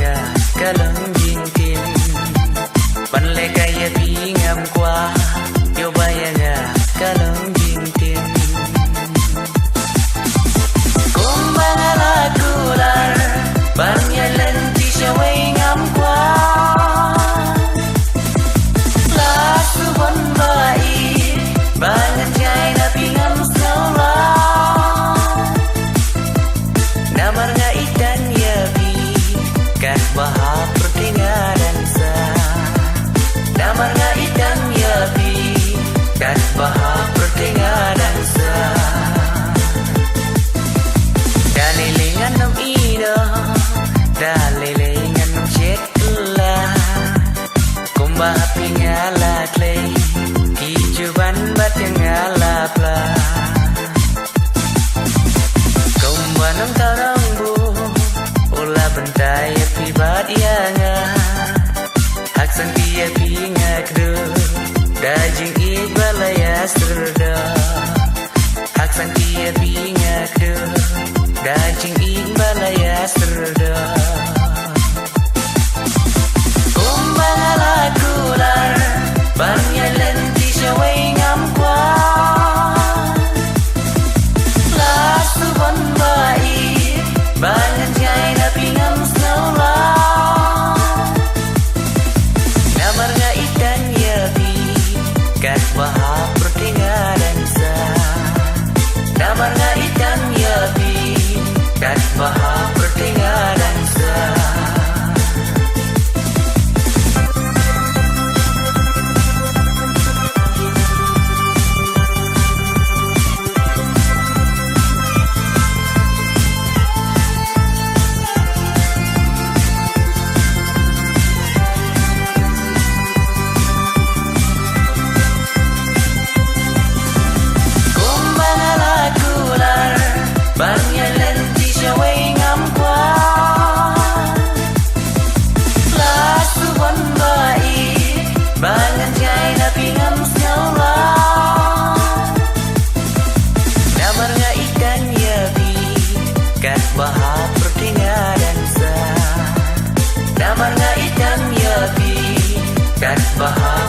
nga kalong gintin panle kaya pingam kwa yo baya nga kalong gintin kumbang ala kular banyalan ti siya way ngam kwa lasu bon bai bangan jay na pingam saula namar nga itan yabi kat baha pertingaran sa namar nga itan yabi kat baha pertingaran sa dalilingan ng ino dalilingan ng cetla kumbaha pingalaklay kijuban bat yang ngalapla kumbanang tarangbu ula bentai pibat yanga haksan dia pingak do dajing ibalaya serda haksan dia pingak do dajing ibalaya serda kumbang ala kular banyalan ti siya way ngam kwa lasu bon bai bangan jay na pingam saula namar nga itan yabi kat baha pertingaran sa namar nga itan yabi kat baha pertingaran sa banyalan ti siya way ngam kwa lasu bon bai bangan jay na pingam saula namar nga ikan yabi kat baha pertingaran sa namar nga ikan yabi kat baha